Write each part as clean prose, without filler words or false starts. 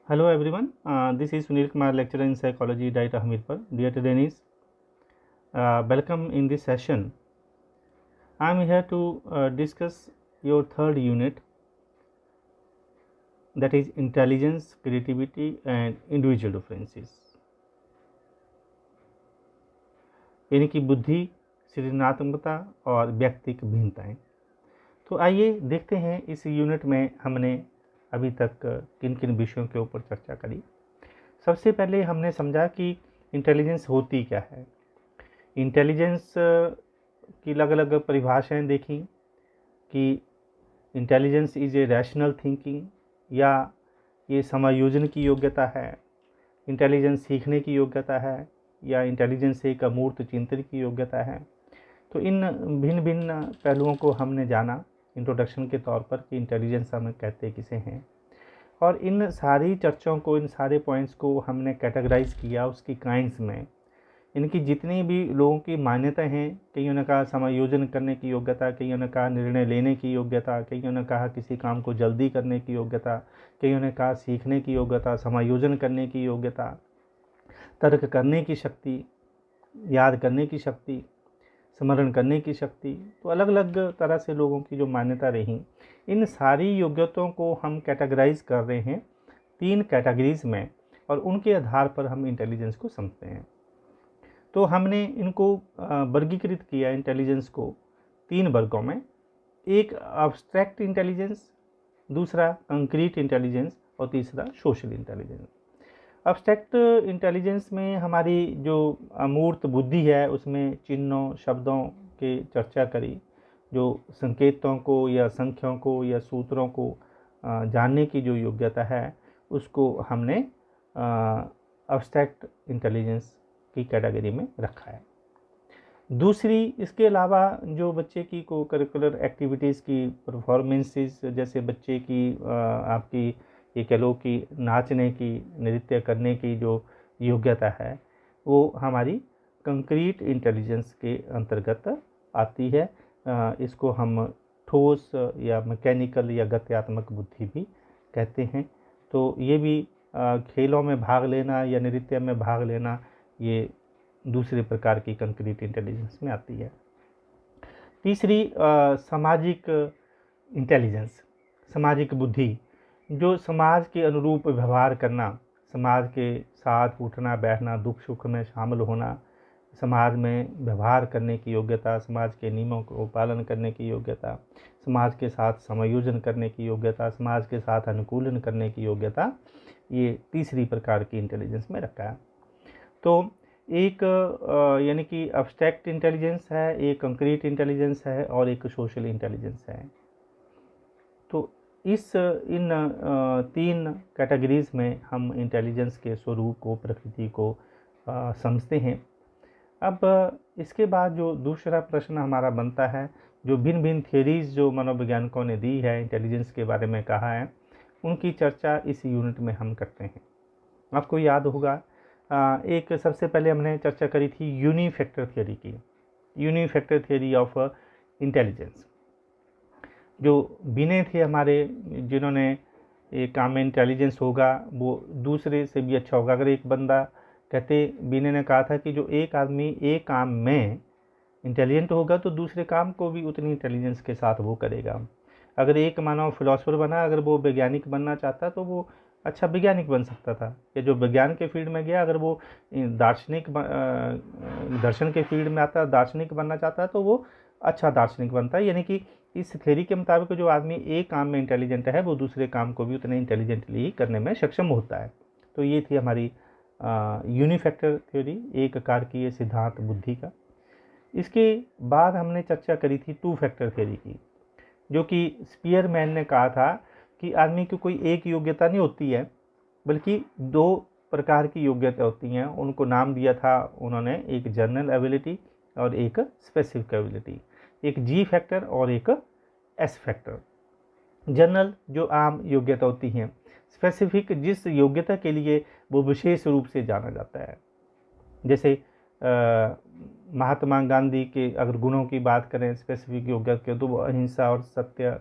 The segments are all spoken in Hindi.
Hello everyone, this is Sunil Kumar, lecturer in psychology, Daita Hamirpur. Dear trainees, welcome in this session. I am here to discuss your third unit, that is intelligence, creativity and individual differences, यानी कि बुद्धि, सृजनात्मकता और व्यक्तिक भिन्नताएं। तो आइए देखते हैं इस यूनिट में हमने अभी तक किन किन विषयों के ऊपर चर्चा करी। सबसे पहले हमने समझा कि इंटेलिजेंस होती क्या है। इंटेलिजेंस की अलग अलग परिभाषाएं देखी कि intelligence is a rational thinking, या ये समायोजन की योग्यता है, इंटेलिजेंस सीखने की योग्यता है, या इंटेलिजेंस एक अमूर्त चिंतन की योग्यता है। तो इन भिन्न भिन्न पहलुओं को हमने जाना इंट्रोडक्शन के तौर पर कि इंटेलिजेंस हम कहते किसे हैं, और इन सारी चर्चाओं को, इन सारे पॉइंट्स को हमने कैटेगराइज किया उसकी काइंड्स में। इनकी जितनी भी लोगों की मान्यताएं हैं, कईयों ने कहा समायोजन करने की योग्यता, कईयों ने कहा निर्णय लेने की योग्यता, कईयों ने कहा किसी काम को जल्दी करने की योग्यता, कईयों ने कहा सीखने की योग्यता, समायोजन करने की योग्यता, तर्क करने की शक्ति, याद करने की शक्ति, स्मरण करने की शक्ति। तो अलग अलग तरह से लोगों की जो मान्यता रही, इन सारी योग्यताओं को हम कैटेगराइज कर रहे हैं 3 कैटेगरीज में, और उनके आधार पर हम इंटेलिजेंस को समझते हैं। तो हमने इनको वर्गीकृत किया इंटेलिजेंस को 3 वर्गों में। एक अब्स्ट्रैक्ट इंटेलिजेंस, दूसरा कंक्रीट इंटेलिजेंस और तीसरा सोशल इंटेलिजेंस। अब्स्ट्रैक्ट इंटेलिजेंस में हमारी जो अमूर्त बुद्धि है, उसमें चिन्हों, शब्दों के चर्चा करी, जो संकेतों को या संख्याओं को या सूत्रों को जानने की जो योग्यता है, उसको हमने अब्स्ट्रैक्ट इंटेलिजेंस की कैटेगरी में रखा है। दूसरी, इसके अलावा जो बच्चे की को करिकुलर एक्टिविटीज़ की परफॉर्मेंसेस, जैसे बच्चे की आपकी ये कह लो कि नाचने की, नृत्य करने की जो योग्यता है, वो हमारी कंक्रीट इंटेलिजेंस के अंतर्गत आती है। इसको हम ठोस या मैकेनिकल या गत्यात्मक बुद्धि भी कहते हैं। तो ये भी खेलों में भाग लेना या नृत्य में भाग लेना, ये दूसरे प्रकार की कंक्रीट इंटेलिजेंस में आती है। तीसरी सामाजिक इंटेलिजेंस, सामाजिक बुद्धि, जो समाज के अनुरूप व्यवहार करना, समाज के साथ उठना बैठना, दुख सुख में शामिल होना, समाज में व्यवहार करने की योग्यता, समाज के नियमों को पालन करने की योग्यता, समाज के साथ समायोजन करने की योग्यता, समाज के साथ अनुकूलन करने की योग्यता, ये तीसरी प्रकार की इंटेलिजेंस में रखा है। तो एक यानी कि अब्स्ट्रैक्ट इंटेलिजेंस है, एक कंक्रीट इंटेलिजेंस है और एक सोशल इंटेलिजेंस है। तो इन 3 कैटेगरीज में हम इंटेलिजेंस के स्वरूप को, प्रकृति को समझते हैं। अब इसके बाद जो दूसरा प्रश्न हमारा बनता है, जो भिन्न भिन्न थियरीज जो मनोवैज्ञानिकों ने दी है, इंटेलिजेंस के बारे में कहा है, उनकी चर्चा इस यूनिट में हम करते हैं। आपको याद होगा, एक सबसे पहले हमने चर्चा करी थी यूनिफैक्टर थियरी की, यूनिफैक्टर थियरी ऑफ इंटेलिजेंस। जो बिने थे हमारे, जिन्होंने एक काम में इंटेलिजेंस होगा वो दूसरे से भी अच्छा होगा। अगर एक बंदा, कहते बिने ने कहा था कि जो एक आदमी एक काम में इंटेलिजेंट होगा तो दूसरे काम को भी उतनी इंटेलिजेंस के साथ वो करेगा। अगर एक मानव फिलोसफर बना, अगर वो वैज्ञानिक बनना चाहता तो वो अच्छा वैज्ञानिक बन सकता था। या जो विज्ञान के फील्ड में गया, अगर वो दार्शनिक दर्शन के फील्ड में आता, दार्शनिक बनना चाहता है तो वो अच्छा दार्शनिक बनता है। यानी कि इस थ्योरी के मुताबिक जो आदमी एक काम में इंटेलिजेंट है वो दूसरे काम को भी उतने इंटेलिजेंटली करने में सक्षम होता है। तो ये थी हमारी यूनिफैक्टर थ्योरी, एक आकार की ये सिद्धांत बुद्धि का। इसके बाद हमने चर्चा करी थी 2 फैक्टर थ्योरी की, जो कि स्पीयरमैन ने कहा था कि आदमी की कोई एक योग्यता नहीं होती है, बल्कि 2 प्रकार की योग्यता होती हैं। उनको नाम दिया था उन्होंने, एक जनरल एबिलिटी और एक स्पेसिफिक एबिलिटी, एक जी फैक्टर और एक एस फैक्टर। जनरल जो आम योग्यता होती हैं, स्पेसिफिक जिस योग्यता के लिए वो विशेष रूप से जाना जाता है। जैसे महात्मा गांधी के अगर गुणों की बात करें, स्पेसिफिक योग्यता के, तो वो अहिंसा और सत्य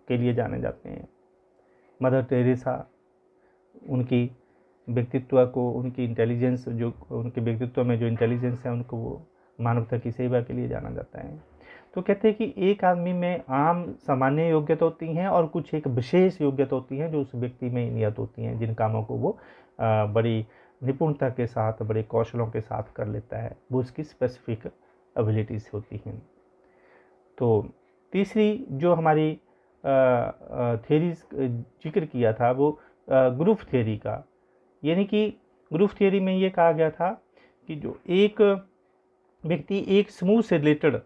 के लिए जाने जाते हैं। मदर टेरेसा उनकी व्यक्तित्व को, उनकी इंटेलिजेंस, जो उनके व्यक्तित्व में जो इंटेलिजेंस है उनको वो मानवता की सेवा के लिए जाना जाता है। तो कहते हैं कि एक आदमी में आम सामान्य योग्यता होती हैं और कुछ एक विशेष योग्यता होती हैं जो उस व्यक्ति में नियत होती हैं, जिन कामों को वो बड़ी निपुणता के साथ, बड़े कौशलों के साथ कर लेता है, वो उसकी स्पेसिफिक एबिलिटीज़ होती हैं। तो तीसरी जो हमारी थियरीज जिक्र किया था वो ग्रुप थियरी का, यानी कि ग्रुप थियरी में ये कहा गया था कि जो एक व्यक्ति एक समूह से रिलेटेड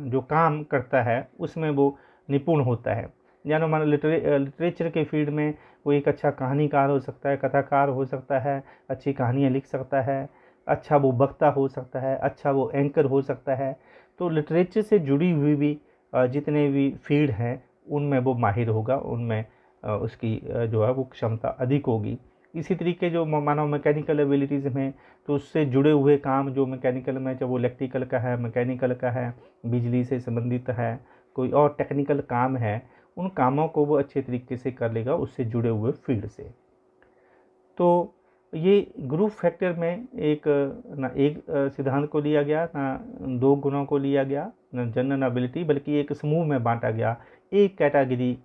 जो काम करता है उसमें वो निपुण होता है। जानो मानो लिटरेचर के फील्ड में वो एक अच्छा कहानीकार हो सकता है, कथाकार हो सकता है, अच्छी कहानियाँ लिख सकता है, अच्छा वो वक्ता हो सकता है, अच्छा वो एंकर हो सकता है। तो लिटरेचर से जुड़ी हुई भी जितने भी फील्ड हैं उनमें वो माहिर होगा, उनमें उसकी जो है वो क्षमता अधिक होगी। इसी तरीके जो मानो मैकेनिकल एबिलिटीज़ में, तो उससे जुड़े हुए काम जो मैकेनिकल में, चाहे वो इलेक्ट्रिकल का है, मैकेनिकल का है, बिजली से संबंधित है, कोई और टेक्निकल काम है, उन कामों को वो अच्छे तरीके से कर लेगा उससे जुड़े हुए फील्ड से। तो ये ग्रुप फैक्टर में एक सिद्धांत को लिया गया, ना दो गुणों को लिया गया, ना जनरल एबिलिटी, बल्कि एक समूह में बांटा गया, एक कैटेगरी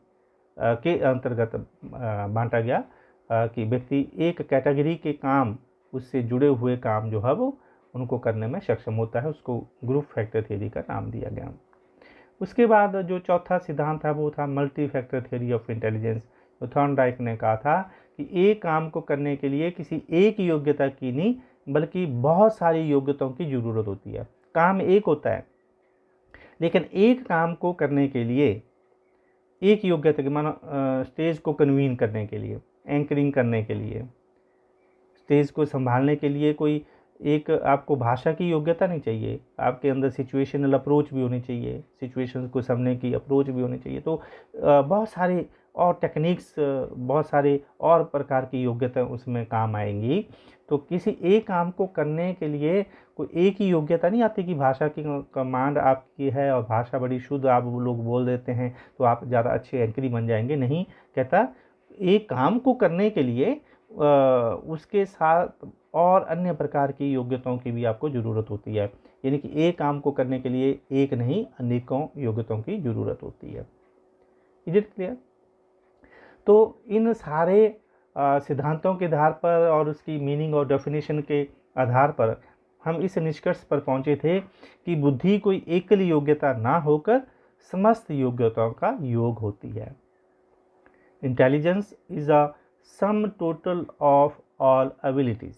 के अंतर्गत बांटा गया कि व्यक्ति एक कैटेगरी के काम, उससे जुड़े हुए काम जो है वो उनको करने में सक्षम होता है, उसको ग्रुप फैक्टर थ्योरी का नाम दिया गया। उसके बाद जो चौथा सिद्धांत था वो था multi factor theory of intelligence. तो थॉर्नडाइक ने कहा था कि एक काम को करने के लिए किसी एक योग्यता की नहीं बल्कि बहुत सारी योग्यताओं की ज़रूरत होती है। काम एक होता है लेकिन एक काम को करने के लिए एक योग्यता की, मानो स्टेज को कन्वीन करने के लिए, एंकरिंग करने के लिए, स्टेज को संभालने के लिए कोई एक आपको भाषा की योग्यता नहीं चाहिए, आपके अंदर सिचुएशनल अप्रोच भी होनी चाहिए, सिचुएशंस को समझने की अप्रोच भी होनी चाहिए। तो बहुत सारे और टेक्निक्स, बहुत सारे और प्रकार की योग्यता उसमें काम आएंगी। तो किसी एक काम को करने के लिए कोई एक ही योग्यता नहीं आती कि भाषा की कमांड आपकी है और भाषा बड़ी शुद्ध आप लोग बोल देते हैं तो आप ज़्यादा अच्छे एंकरी बन जाएंगे। नहीं, कहता एक काम को करने के लिए उसके साथ और अन्य प्रकार की योग्यताओं की भी आपको ज़रूरत होती है, यानी कि एक काम को करने के लिए एक नहीं अनेकों योग्यताओं की ज़रूरत होती है। Is it clear? तो इन सारे सिद्धांतों के आधार पर और उसकी मीनिंग और डेफिनेशन के आधार पर हम इस निष्कर्ष पर पहुंचे थे कि बुद्धि कोई एकल योग्यता ना होकर समस्त योग्यताओं का योग होती है। Intelligence is a sum total of all abilities.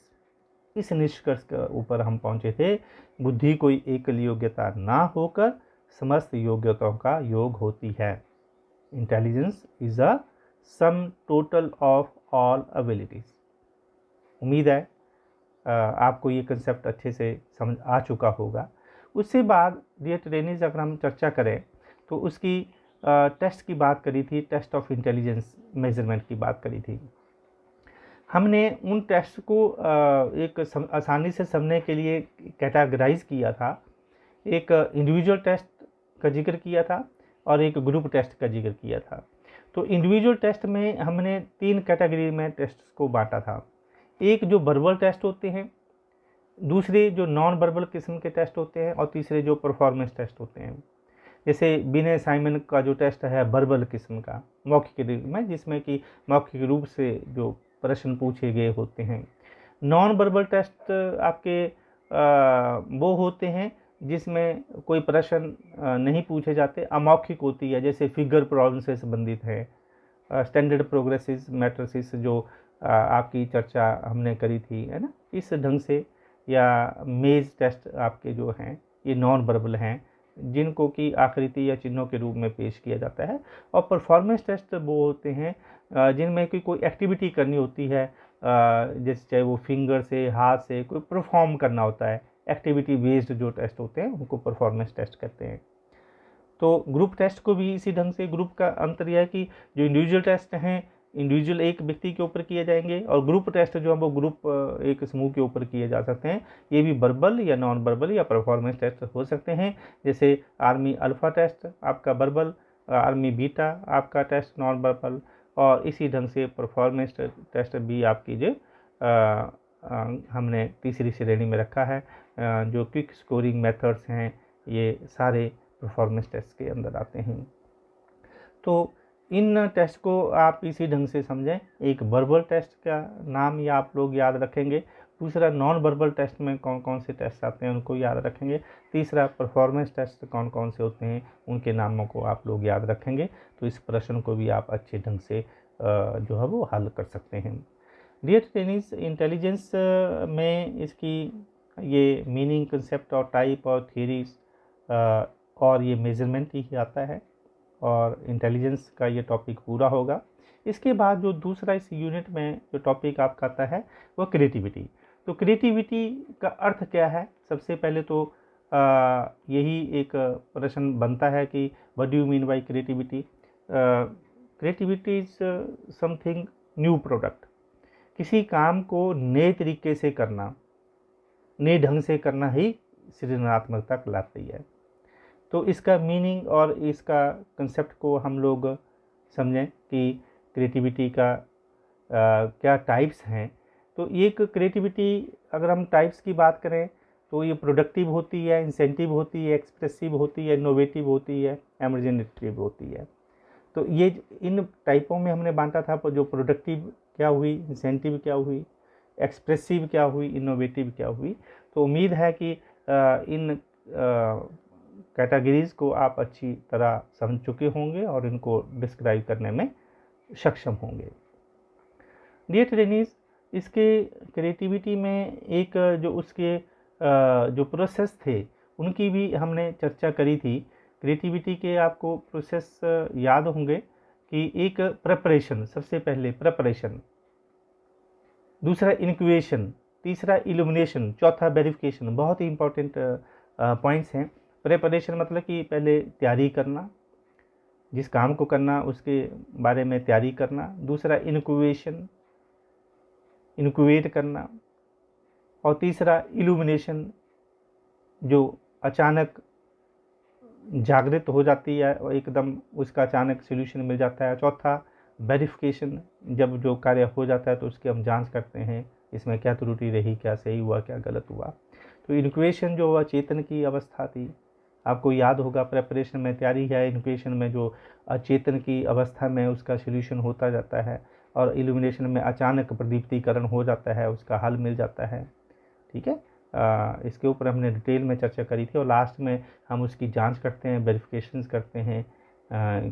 इस निष्कर्ष के ऊपर हम पहुंचे थे, बुद्धि कोई एकल योग्यता ना होकर समस्त योग्यताओं का योग होती है। Intelligence is a sum total of all abilities. उम्मीद है आपको ये कंसेप्ट अच्छे से समझ आ चुका होगा। उससे बाद डियर ट्रेनीज अगर हम चर्चा करें तो उसकी टेस्ट की बात करी थी, टेस्ट ऑफ इंटेलिजेंस मेजरमेंट की बात करी थी। हमने उन टेस्ट को एक आसानी से समझने के लिए कैटेगराइज किया था। एक इंडिविजुअल टेस्ट का जिक्र किया था और एक ग्रुप टेस्ट का जिक्र किया था। तो इंडिविजुअल टेस्ट में हमने 3 कैटेगरी में टेस्ट को बांटा था। एक जो वर्बल टेस्ट होते हैं, दूसरे जो नॉन वर्बल किस्म के टेस्ट होते हैं और तीसरे जो परफॉर्मेंस टेस्ट होते हैं। जैसे बिने साइमन का जो टेस्ट है वर्बल किस्म का, मौखिक रूप में, जिसमें कि मौखिक रूप से जो प्रश्न पूछे गए होते हैं। नॉन वर्बल टेस्ट आपके वो होते हैं जिसमें कोई प्रश्न नहीं पूछे जाते, अमौखिक होती है, जैसे फिगर प्रॉब्लम से संबंधित है, स्टैंडर्ड प्रोग्रेसिव मैट्रिसेस जो आपकी चर्चा हमने करी थी, है ना, इस ढंग से, या मेज टेस्ट आपके जो हैं ये नॉन वर्बल हैं जिनको कि आकृति या चिन्हों के रूप में पेश किया जाता है। और परफॉर्मेंस टेस्ट वो होते हैं जिनमें कोई एक्टिविटी करनी होती है, जैसे चाहे वो फिंगर से, हाथ से कोई परफॉर्म करना होता है, एक्टिविटी बेस्ड जो टेस्ट होते हैं उनको परफॉर्मेंस टेस्ट कहते हैं। तो ग्रुप टेस्ट को भी इसी ढंग से, ग्रुप का अंतर यह है कि जो इंडिविजुअल टेस्ट हैं इंडिविजुअल एक व्यक्ति के ऊपर किए जाएंगे और ग्रुप टेस्ट जो है वो ग्रुप एक समूह के ऊपर किए जा सकते हैं। ये भी वर्बल या नॉन वर्बल या परफॉर्मेंस टेस्ट हो सकते हैं। जैसे आर्मी अल्फ़ा टेस्ट आपका वर्बल, आर्मी बीटा आपका टेस्ट नॉन वर्बल, और इसी ढंग से परफॉर्मेंस टेस्ट भी आपकी जो हमने तीसरी श्रेणी में रखा है। जो क्विक स्कोरिंग मेथड्स हैं ये सारे परफॉर्मेंस टेस्ट के अंदर आते हैं। तो इन टेस्ट को आप इसी ढंग से समझें। एक वर्बल टेस्ट का नाम या आप लोग याद रखेंगे, दूसरा नॉन वर्बल टेस्ट में कौन कौन से टेस्ट आते हैं उनको याद रखेंगे, तीसरा परफॉर्मेंस टेस्ट कौन कौन से होते हैं उनके नामों को आप लोग याद रखेंगे। तो इस प्रश्न को भी आप अच्छे ढंग से जो है वो हल कर सकते हैं। डियर टेनिस, इंटेलिजेंस में इसकी ये मीनिंग, कंसेप्ट और टाइप और थ्योरीज और ये मेजरमेंट ही आता है और इंटेलिजेंस का ये टॉपिक पूरा होगा। इसके बाद जो दूसरा इस यूनिट में जो टॉपिक आपका आता है वो क्रिएटिविटी। तो क्रिएटिविटी का अर्थ क्या है? सबसे पहले तो यही एक प्रश्न बनता है कि what do you mean by creativity. Creativity is something new product. किसी काम को नए तरीके से करना, नए ढंग से करना ही सृजनात्मकता कहलाती है। तो इसका मीनिंग और इसका कंसेप्ट को हम लोग समझें कि क्रिएटिविटी का क्या टाइप्स हैं। तो एक क्रिएटिविटी अगर हम टाइप्स की बात करें तो ये प्रोडक्टिव होती है, इंसेंटिव होती है, एक्सप्रेसिव होती है, इनोवेटिव होती है, इमेजिनेटिव होती है। तो ये इन टाइपों में हमने बांटा था। जो प्रोडक्टिव क्या हुई, इंसेंटिव क्या हुई, एक्सप्रेसिव क्या हुई, इनोवेटिव क्या हुई। तो उम्मीद है कि इन कैटेगरीज को आप अच्छी तरह समझ चुके होंगे और इनको डिस्क्राइब करने में सक्षम होंगे। डियर ट्रेनीज, इसके क्रिएटिविटी में एक जो उसके जो प्रोसेस थे उनकी भी हमने चर्चा करी थी। क्रिएटिविटी के आपको प्रोसेस याद होंगे कि एक प्रिपरेशन, सबसे पहले प्रिपरेशन, दूसरा इनक्यूबेशन, तीसरा इल्यूमिनेशन, चौथा वेरिफिकेशन। बहुत ही इंपॉर्टेंट पॉइंट्स हैं। प्रिपरेशन मतलब कि पहले तैयारी करना, जिस काम को करना उसके बारे में तैयारी करना। दूसरा इनक्यूबेशन, इनक्यूबेट करना। और तीसरा इल्यूमिनेशन, जो अचानक जागृत हो जाती है और एकदम उसका अचानक सोल्यूशन मिल जाता है। चौथा वेरिफिकेशन, जब जो कार्य हो जाता है तो उसकी हम जांच करते हैं इसमें क्या त्रुटि रही, क्या सही हुआ, क्या गलत हुआ। तो इनक्यूबेशन जो अचेतन की अवस्था थी, आपको याद होगा प्रेपरेशन में तैयारी है, इनक्यूबेशन में जो अचेतन की अवस्था में उसका सोल्यूशन होता जाता है, और इल्यूमिनेशन में अचानक प्रदीप्तीकरण हो जाता है, उसका हल मिल जाता है। ठीक है, इसके ऊपर हमने डिटेल में चर्चा करी थी और लास्ट में हम उसकी जांच करते हैं, वेरिफिकेशंस करते हैं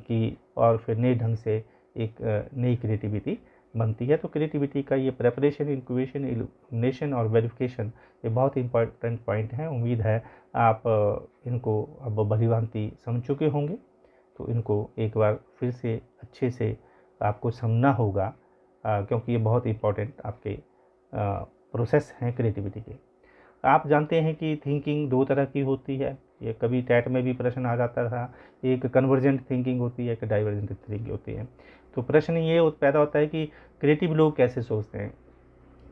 कि और फिर नए ढंग से एक नई क्रिएटिविटी बनती है। तो क्रिएटिविटी का ये प्रेपरेशन, इंक्यूबेशन, इल्यूमिनेशन और वेरिफिकेशन ये बहुत इंपॉर्टेंट पॉइंट हैं। उम्मीद है आप इनको अब भलीभांति समझ चुके होंगे। तो इनको एक बार फिर से अच्छे से आपको समझना होगा क्योंकि ये बहुत इंपॉर्टेंट आपके प्रोसेस हैं क्रिएटिविटी के। आप जानते हैं कि थिंकिंग दो तरह की होती है, ये कभी टैट में भी प्रश्न आ जाता था। एक कन्वर्जेंट थिंकिंग होती है, एक डाइवर्जेंट थिंकिंग होती है। तो प्रश्न ये पैदा होता है कि क्रिएटिव लोग कैसे सोचते हैं,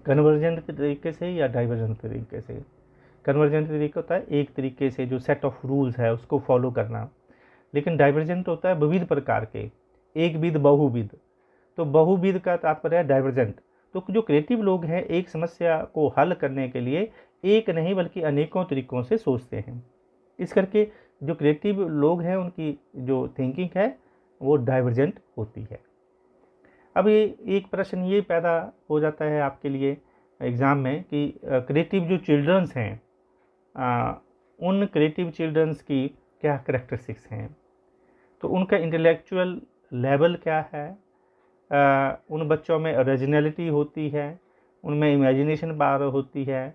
कन्वर्जेंट तरीके से या डाइवर्जेंट तरीके से। कन्वर्जेंट तरीका होता है एक तरीके से जो सेट ऑफ रूल्स है उसको फॉलो करना, लेकिन डाइवर्जेंट होता है विविध प्रकार के, एक विध बहुविध। तो बहुविध का तात्पर्य है डाइवर्जेंट। तो जो क्रिएटिव लोग हैं एक समस्या को हल करने के लिए एक नहीं बल्कि अनेकों तरीकों से सोचते हैं। इस करके जो क्रिएटिव लोग हैं उनकी जो थिंकिंग है वो डाइवर्जेंट होती है। अब ये एक प्रश्न ये पैदा हो जाता है आपके लिए एग्ज़ाम में कि क्रिएटिव जो चिल्ड्रंस हैं उन क्रिएटिव चिल्ड्रंस की क्या करैक्टरिस्टिक्स हैं। तो उनका इंटेलेक्चुअल लेवल क्या है, उन बच्चों में ओरिजिनलिटी होती है, उनमें इमेजिनेशन पावर होती है,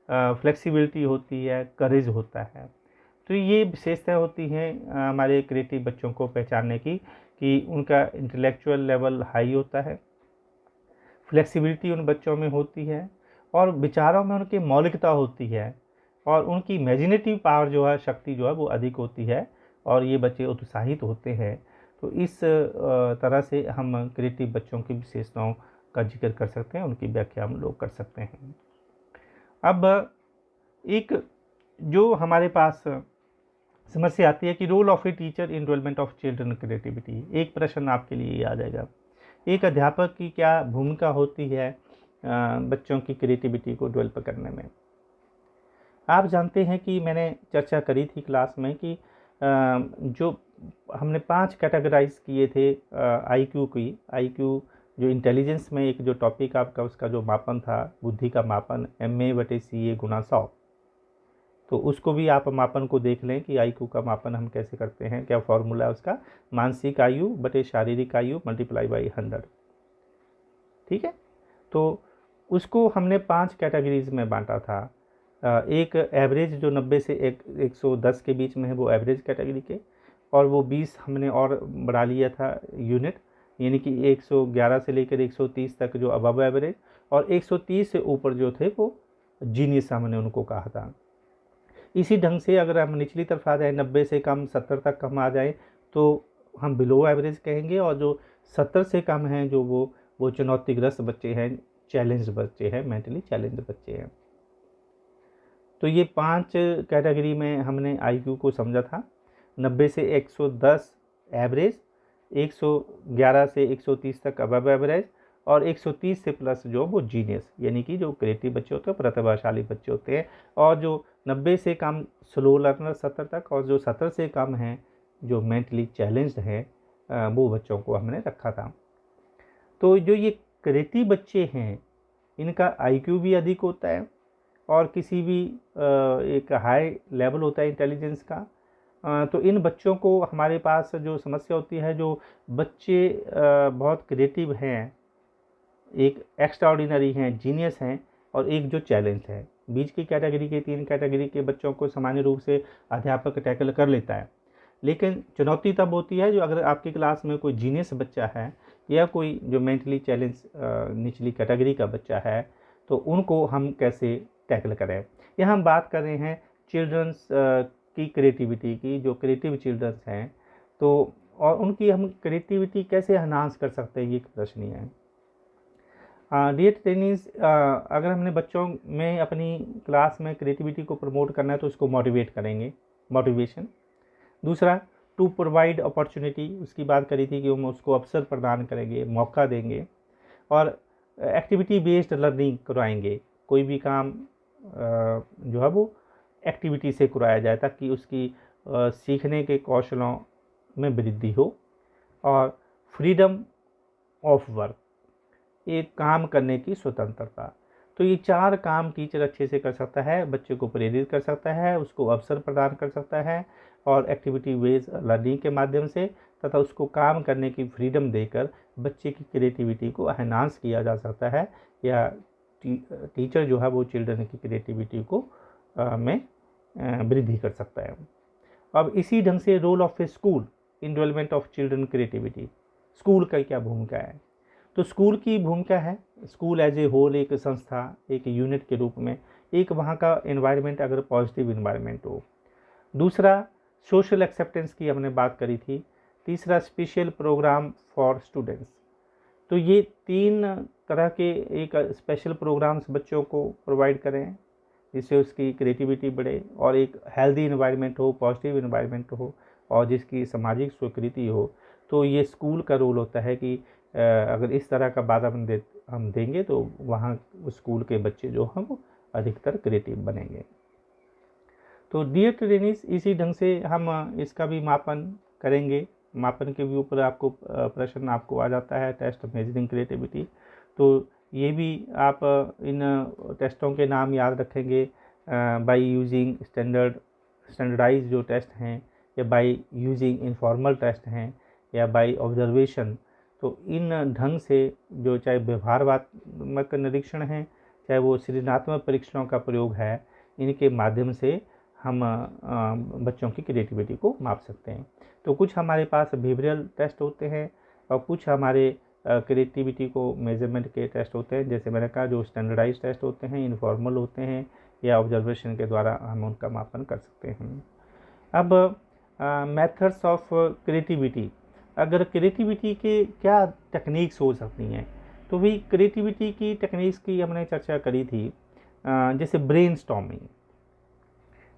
फ्लेक्सिबिलिटी होती है, करेज होता है। तो ये विशेषताएं होती हैं हमारे क्रिएटिव बच्चों को पहचानने की कि उनका इंटेलेक्चुअल लेवल हाई होता है, फ्लेक्सिबिलिटी उन बच्चों में होती है और विचारों में उनकी मौलिकता होती है और उनकी इमेजिनेटिव पावर जो है, शक्ति जो है वो अधिक होती है और ये बच्चे उत्साहित होते हैं। तो इस तरह से हम क्रिएटिव बच्चों की विशेषताओं का जिक्र कर सकते हैं, उनकी व्याख्या हम लोग कर सकते हैं। अब एक जो हमारे पास समस्या आती है कि role of a teacher in development of children creativity. एक प्रश्न आपके लिए आ जाएगा, एक अध्यापक की क्या भूमिका होती है बच्चों की क्रिएटिविटी को डेवलप करने में। आप जानते हैं कि मैंने चर्चा करी थी क्लास में कि जो हमने 5 कैटेगराइज किए थे आईक्यू की। आईक्यू जो इंटेलिजेंस में एक जो टॉपिक आपका उसका जो मापन था, बुद्धि का मापन MA/CA × 100, तो उसको भी आप मापन को देख लें कि आईक्यू का मापन हम कैसे करते हैं, क्या फॉर्मूला है उसका, मानसिक आयु बटे शारीरिक आयु मल्टीप्लाई बाई 100। ठीक है, तो उसको हमने 5 कैटेगरीज में बांटा था। एक एवरेज जो 90 से 110 के बीच में है, वो एवरेज कैटेगरी के, और वो 20 हमने और बढ़ा लिया था यूनिट, यानी कि 111 से लेकर 130 तक जो अबव एवरेज, और 130 से ऊपर जो थे वो जीनियस हमने उनको कहा था। इसी ढंग से अगर हम निचली तरफ आ जाए, 90 से कम 70 तक हम आ जाए, तो हम बिलो एवरेज कहेंगे, और जो 70 से कम हैं जो वो चुनौतीग्रस्त बच्चे हैं, चैलेंज बच्चे हैं, मेंटली चैलेंज बच्चे हैं। तो ये 5 कैटेगरी में हमने आईक्यू को समझा था। 90 से 110 एवरेज, 111 से 130 तक अबव एवरेज, और 130 से प्लस जो वो जीनियस, यानी कि जो क्रिएटिव बच्चे होते हैं, प्रतिभाशाली बच्चे होते हैं, और जो 90 से कम स्लो लर्नर 70 तक, और जो 70 से कम हैं जो मेंटली चैलेंज्ड हैं, वो बच्चों को हमने रखा था। तो जो ये क्रिएटिव बच्चे हैं इनका आईक्यू भी अधिक होता है, और किसी भी एक हाई लेवल होता है इंटेलिजेंस का। तो इन बच्चों को हमारे पास जो समस्या होती है, जो बच्चे बहुत क्रिएटिव हैं, एक एक्स्ट्राऑर्डिनरी हैं, जीनियस हैं, और एक जो चैलेंज है, बीच की कैटेगरी के 3 कैटेगरी के बच्चों को सामान्य रूप से अध्यापक टैकल कर लेता है। लेकिन चुनौती तब होती है जो अगर आपकी क्लास में कोई जीनियस बच्चा है या कोई जो मेंटली चैलेंज निचली कैटेगरी का बच्चा है, तो उनको हम कैसे टैकल करें। यहाँ हम बात कर रहे हैं चिल्ड्रंस की क्रिएटिविटी की, जो क्रिएटिव चिल्ड्रंस हैं, तो और उनकी हम क्रिएटिविटी कैसे एनहांस कर सकते हैं, ये एक प्रश्न है। डियर ट्रेनिंग्स, अगर हमने बच्चों में अपनी क्लास में क्रिएटिविटी को प्रमोट करना है तो उसको मोटिवेट करेंगे, मोटिवेशन। दूसरा, टू प्रोवाइड अपॉर्चुनिटी, उसकी बात करी थी कि हम उसको अवसर प्रदान करेंगे, मौका देंगे, और एक्टिविटी बेस्ड लर्निंग करवाएंगे। कोई भी काम जो है वो एक्टिविटी से कराया जाए ताकि उसकी सीखने के कौशलों में वृद्धि हो। और फ्रीडम ऑफ वर्क, एक काम करने की स्वतंत्रता। तो ये 4 काम टीचर अच्छे से कर सकता है, बच्चे को प्रेरित कर सकता है, उसको अवसर प्रदान कर सकता है, और एक्टिविटी बेस्ड लर्निंग के माध्यम से तथा उसको काम करने की फ्रीडम देकर बच्चे की क्रिएटिविटी को एनहांस किया जा सकता है, या टीचर जो है वो चिल्ड्रन की क्रिएटिविटी को में वृद्धि कर सकता है। अब इसी ढंग से role of a school in development of children creativity, school का क्या भूमिका है। तो स्कूल की भूमिका है, स्कूल एज ए होल, एक संस्था, एक यूनिट के रूप में, एक वहाँ का एनवायरनमेंट अगर पॉजिटिव एनवायरनमेंट हो। दूसरा, सोशल एक्सेप्टेंस की हमने बात करी थी। तीसरा, स्पेशल प्रोग्राम फॉर स्टूडेंट्स। तो ये 3 तरह के एक स्पेशल प्रोग्राम्स बच्चों को प्रोवाइड करें जिससे उसकी क्रिएटिविटी बढ़े, और एक हेल्दी एनवायरनमेंट हो, पॉजिटिव एनवायरनमेंट हो, और जिसकी सामाजिक स्वीकृति हो। तो ये स्कूल का रोल होता है कि अगर इस तरह का वातावरण हम देंगे तो वहाँ स्कूल के बच्चे जो हैं वो अधिकतर क्रिएटिव बनेंगे। तो डियर ट्रेनिंग्स, इसी ढंग से हम इसका भी मापन करेंगे। मापन के भी ऊपर आपको प्रश्न आपको आ जाता है, टेस्ट मेजरिंग क्रिएटिविटी। तो ये भी आप इन टेस्टों के नाम याद रखेंगे, बाय यूजिंग स्टैंडर्डाइज जो टेस्ट हैं, या बाय यूजिंग इनफॉर्मल टेस्ट हैं, या बाय ऑब्जर्वेशन। तो इन ढंग से जो चाहे व्यवहारात्मक निरीक्षण हैं, चाहे वो सृजनात्मक परीक्षणों का प्रयोग है, इनके माध्यम से हम बच्चों की क्रिएटिविटी को माप सकते हैं। तो कुछ हमारे पास बिहेवियरल टेस्ट होते हैं, और कुछ हमारे क्रिएटिविटी को मेजरमेंट के टेस्ट होते हैं, जैसे मैंने कहा जो स्टैंडर्डाइज टेस्ट होते हैं, इनफॉर्मल होते हैं, या ऑब्जर्वेशन के द्वारा हम उनका मापन कर सकते हैं। अब मेथड्स ऑफ क्रिएटिविटी, अगर क्रिएटिविटी के क्या टेक्निक्स हो सकती हैं, तो भी क्रिएटिविटी की टेक्निक्स की हमने चर्चा करी थी। जैसे ब्रेनस्टॉर्मिंग,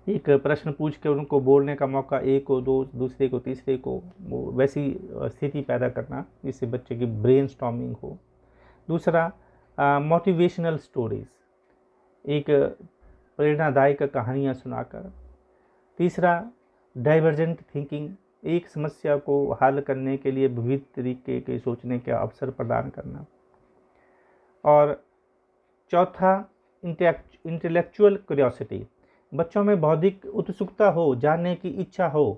एक प्रश्न पूछ के उनको बोलने का मौका, एक को, दो, दूसरे को, तीसरे को, वो वैसी स्थिति पैदा करना जिससे बच्चे की ब्रेन स्टॉर्मिंग हो। दूसरा, मोटिवेशनल स्टोरीज, एक प्रेरणादायक कहानियाँ सुनाकर। तीसरा, डाइवर्जेंट थिंकिंग, एक समस्या को हल करने के लिए विविध तरीके के सोचने का अवसर प्रदान करना। और चौथा, इंटेलेक्चुअल क्यूरियोसिटी, बच्चों में बौद्धिक उत्सुकता हो, जानने की इच्छा हो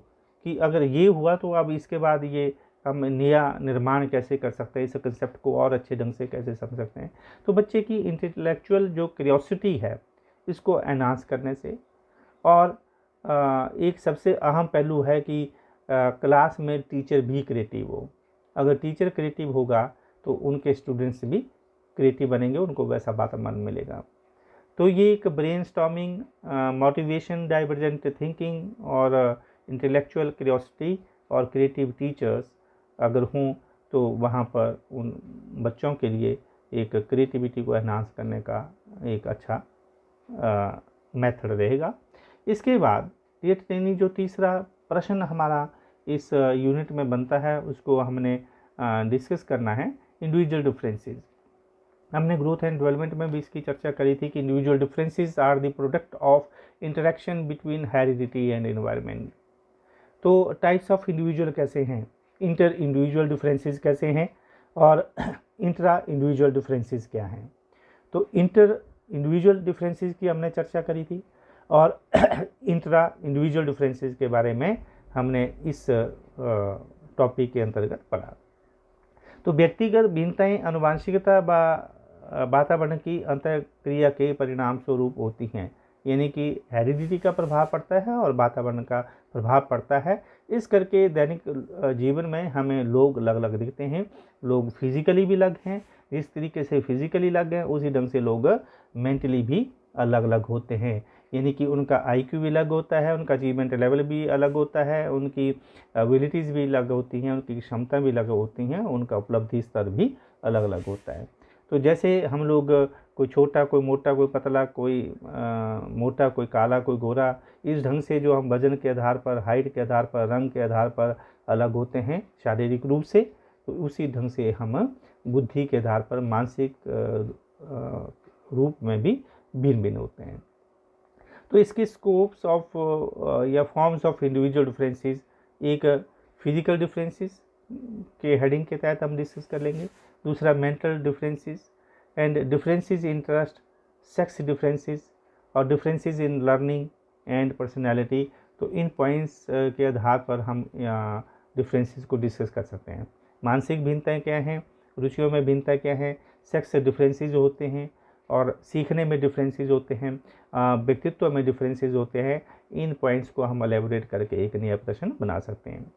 कि अगर ये हुआ तो अब इसके बाद ये हम नया निर्माण कैसे कर सकते हैं, इस कंसेप्ट को और अच्छे ढंग से कैसे समझ सकते हैं। तो बच्चे की इंटेलेक्चुअल जो क्यूरियोसिटी है इसको एनहांस करने से। और एक सबसे अहम पहलू है कि क्लास में टीचर भी क्रिएटिव हो। अगर टीचर क्रिएटिव होगा तो उनके स्टूडेंट्स भी क्रिएटिव बनेंगे, उनको वैसा वातावरण मिलेगा। तो ये एक brain storming, motivation, divergent thinking और इंटेलेक्चुअल क्यूरियोसिटी और क्रिएटिव टीचर्स अगर हों तो वहाँ पर उन बच्चों के लिए एक क्रिएटिविटी को एनहांस करने का एक अच्छा मेथड रहेगा। इसके बाद ये ट्रेनिंग, जो तीसरा प्रश्न हमारा इस यूनिट में बनता है उसको हमने डिस्कस करना है, इंडिविजुअल डिफरेंसेस। हमने ग्रोथ एंड डेवलपमेंट में भी इसकी चर्चा करी थी कि individual differences are the product of interaction between heredity and environment. तो टाइप्स ऑफ इंडिविजुअल कैसे हैं, इंटर इंडिविजुअल डिफरेंसेस कैसे हैं और इंट्रा इंडिविजुअल डिफरेंसेस क्या हैं। तो इंटर इंडिविजुअल डिफरेंसेस की हमने चर्चा करी थी और इंट्रा इंडिविजुअल डिफरेंसेस के बारे में हमने इस टॉपिक के अंतर्गत पढ़ा। तो व्यक्तिगत भिन्नताएं आनुवंशिकता वातावरण की अंतःक्रिया के परिणाम स्वरूप होती हैं, यानी कि हेरिडिटी का प्रभाव पड़ता है और वातावरण का प्रभाव पड़ता है। इस करके दैनिक जीवन में हमें लोग अलग अलग दिखते हैं। लोग फिजिकली भी अलग हैं, जिस तरीके से फिजिकली अलग हैं उसी ढंग से लोग मेंटली भी अलग अलग होते हैं, यानी कि उनका IQ भी अलग होता है, उनका अचीवमेंट लेवल भी अलग होता है, उनकी एबिलिटीज़ भी अलग होती हैं, उनकी क्षमता भी अलग होती हैं, उनका उपलब्धि स्तर भी अलग अलग होता है। तो जैसे हम लोग कोई छोटा, कोई मोटा, कोई पतला, कोई मोटा, कोई काला, कोई गोरा, इस ढंग से जो हम वजन के आधार पर, हाइट के आधार पर, रंग के आधार पर अलग होते हैं शारीरिक रूप से, तो उसी ढंग से हम बुद्धि के आधार पर मानसिक रूप में भी भिन्न भिन्न होते हैं। तो इसके स्कोप्स ऑफ या फॉर्म्स ऑफ इंडिविजुअल डिफरेंसेस, एक फिजिकल डिफरेंसेस के हेडिंग के तहत हम डिस्कस कर लेंगे। दूसरा, mental differences and differences in interest, sex differences और differences in learning and personality. तो इन पॉइंट्स के आधार पर हम डिफरेंसेस को डिस्कस कर सकते हैं। मानसिक भिन्नताएँ क्या हैं, रुचियों में भिन्नता क्या है, सेक्स डिफरेंसेस होते हैं और सीखने में डिफरेंसेस होते हैं, व्यक्तित्व में डिफरेंसेस होते हैं। इन पॉइंट्स को हम एलेबोरेट करके एक नया प्रश्न बना सकते हैं।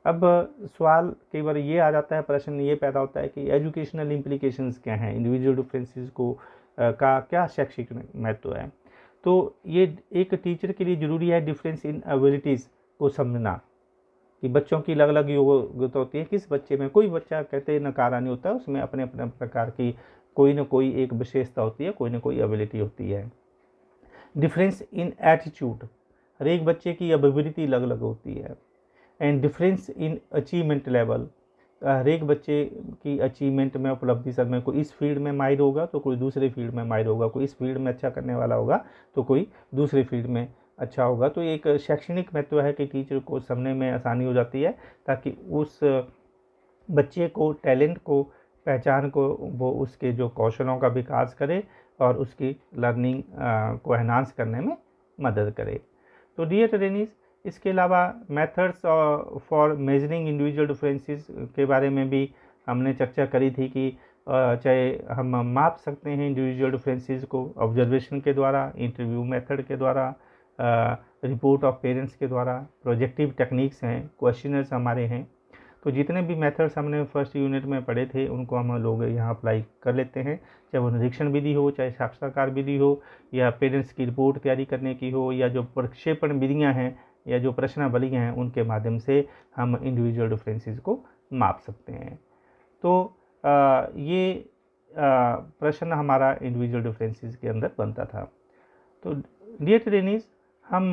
अब सवाल कई बार ये आ जाता है, प्रश्न ये पैदा होता है कि एजुकेशनल इम्प्लीकेशंस क्या हैं, इंडिविजुअल डिफरेंसेस को का क्या शैक्षिक महत्व है। तो ये एक टीचर के लिए ज़रूरी है डिफरेंस इन एबिलिटीज़ को समझना कि बच्चों की अलग अलग योग्यता होती है। किस बच्चे में, कोई बच्चा कहते नकारा नहीं होता, उसमें अपने अपने प्रकार की कोई ना कोई एक विशेषता होती है, कोई ना कोई एबिलिटी होती है। डिफरेंस इन एटीट्यूड, हर एक बच्चे की एबिलिटी अलग अलग होती है। And difference in achievement level, हर एक बच्चे की अचीवमेंट में, उपलब्धि सब में, कोई इस फील्ड में माहिर होगा तो कोई दूसरे फील्ड में माहिर होगा, कोई इस फील्ड में अच्छा करने वाला होगा तो कोई दूसरे फील्ड में अच्छा होगा। तो एक शैक्षणिक महत्व है कि टीचर को समझने में आसानी हो जाती है, ताकि उस बच्चे को, टैलेंट को, पहचान को, वो उसके जो कौशलों का विकास करे और उसकी लर्निंग को एनहांस करने में मदद करे। तो डियर ट्रेनीज, इसके अलावा methods for measuring individual differences के बारे में भी हमने चर्चा करी थी कि चाहे हम माप सकते हैं इंडिविजुअल डिफरेंसेस को ऑब्जर्वेशन के द्वारा, इंटरव्यू मेथड के द्वारा, रिपोर्ट ऑफ पेरेंट्स के द्वारा, प्रोजेक्टिव टेक्निक्स हैं, क्वेश्चनर्स हमारे हैं। तो जितने भी मेथड्स हमने फर्स्ट यूनिट में पढ़े थे उनको हम लोग यहाँ अप्लाई कर लेते हैं, चाहे वो निरीक्षण विधि हो, चाहे साक्षात्कार विधि हो, या पेरेंट्स की रिपोर्ट तैयारी करने की हो, या जो प्रक्षेपण विधियाँ हैं या जो प्रश्नावलियाँ हैं उनके माध्यम से हम इंडिविजुअल डिफरेंसेस को माप सकते हैं। तो ये प्रश्न हमारा इंडिविजुअल डिफरेंसेस के अंदर बनता था। तो डियर ट्रेनीज, हम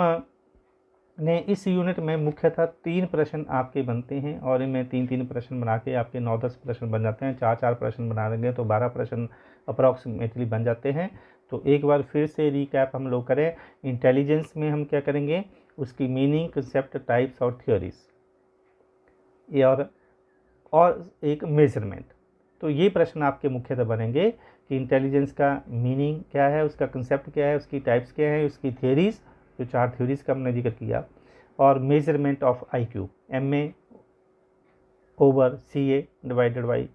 ने इस यूनिट में मुख्यतः 3 प्रश्न आपके बनते हैं और इनमें 3-3 प्रश्न बना के आपके 9-10 प्रश्न बन जाते हैं। 4-4 प्रश्न बना देंगे तो 12 प्रश्न अप्रॉक्सीमेटली बन जाते हैं। तो एक बार फिर से रिकैप हम लोग करें। इंटेलिजेंस में हम क्या करेंगे, उसकी मीनिंग, कंसेप्ट, टाइप्स और थियोरीज, ये और एक मेजरमेंट। तो ये प्रश्न आपके मुख्यतः बनेंगे कि इंटेलिजेंस का मीनिंग क्या है, उसका कंसेप्ट क्या है, उसकी टाइप्स क्या है, उसकी थियोरीज, जो 4 थ्योरीज का हमने जिक्र किया, और measurement of IQ, MA over CA divided by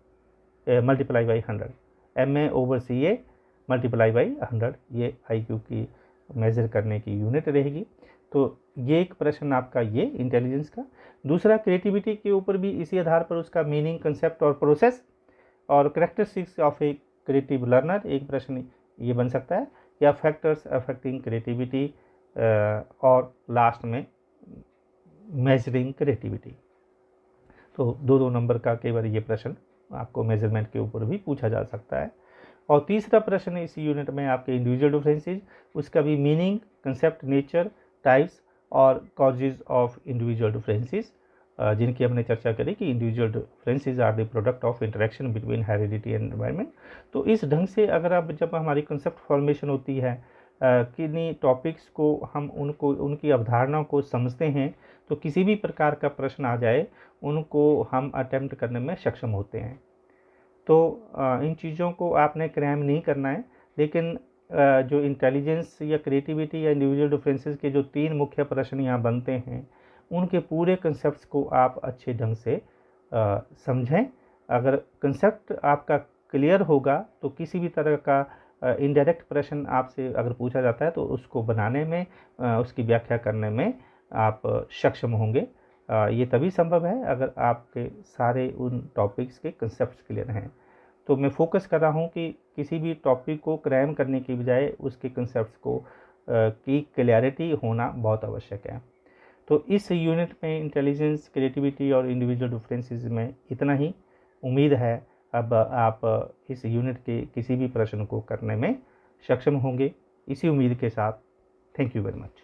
multiply by 100, MA over CA multiply by 100, ये IQ की मेज़र करने की यूनिट रहेगी। तो ये एक प्रश्न आपका ये इंटेलिजेंस का। दूसरा क्रिएटिविटी के ऊपर भी इसी आधार पर उसका मीनिंग, कंसेप्ट और प्रोसेस और characteristics of a creative learner, एक प्रश्न ये बन सकता है, या फैक्टर्स अफेक्टिंग क्रिएटिविटी, और लास्ट में मेजरिंग क्रिएटिविटी। तो 2-2 नंबर का कई बार ये प्रश्न आपको मेजरमेंट के ऊपर भी पूछा जा सकता है। और तीसरा प्रश्न इस यूनिट में आपके इंडिविजुअल डिफरेंसेस, उसका भी मीनिंग, कंसेप्ट, नेचर, टाइप्स और कॉजेज ऑफ इंडिविजुअल डिफरेंसेस, जिनकी हमने चर्चा करी कि individual differences are the product of interaction between heredity and environment. तो इस ढंग से अगर आप जब हमारी कंसेप्ट फॉर्मेशन होती है, किन्हीं टॉपिक्स को हम उनकी अवधारणाओं को समझते हैं, तो किसी भी प्रकार का प्रश्न आ जाए उनको हम अटेम्प्ट करने में सक्षम होते हैं। तो इन चीज़ों को आपने क्रैम नहीं करना है, लेकिन जो इंटेलिजेंस या क्रिएटिविटी या इंडिविजुअल डिफरेंसेस के जो 3 मुख्य प्रश्न यहाँ बनते हैं, उनके पूरे कंसेप्ट्स को आप अच्छे ढंग से समझें। अगर कंसेप्ट आपका क्लियर होगा तो किसी भी तरह का इनडायरेक्ट प्रश्न आपसे अगर पूछा जाता है तो उसको बनाने में, उसकी व्याख्या करने में आप सक्षम होंगे। ये तभी संभव है अगर आपके सारे उन टॉपिक्स के कंसेप्ट्स क्लियर हैं। तो मैं फोकस कर रहा हूँ कि किसी भी टॉपिक को क्रैम करने की बजाय उसके कंसेप्ट्स को की क्लैरिटी होना बहुत आवश्यक है। तो इस यूनिट में इंटेलिजेंस, क्रिएटिविटी और इंडिविजुअल डिफरेंसेस में इतना ही। उम्मीद है अब आप इस यूनिट के किसी भी प्रश्न को करने में सक्षम होंगे। इसी उम्मीद के साथ थैंक यू वेरी मच।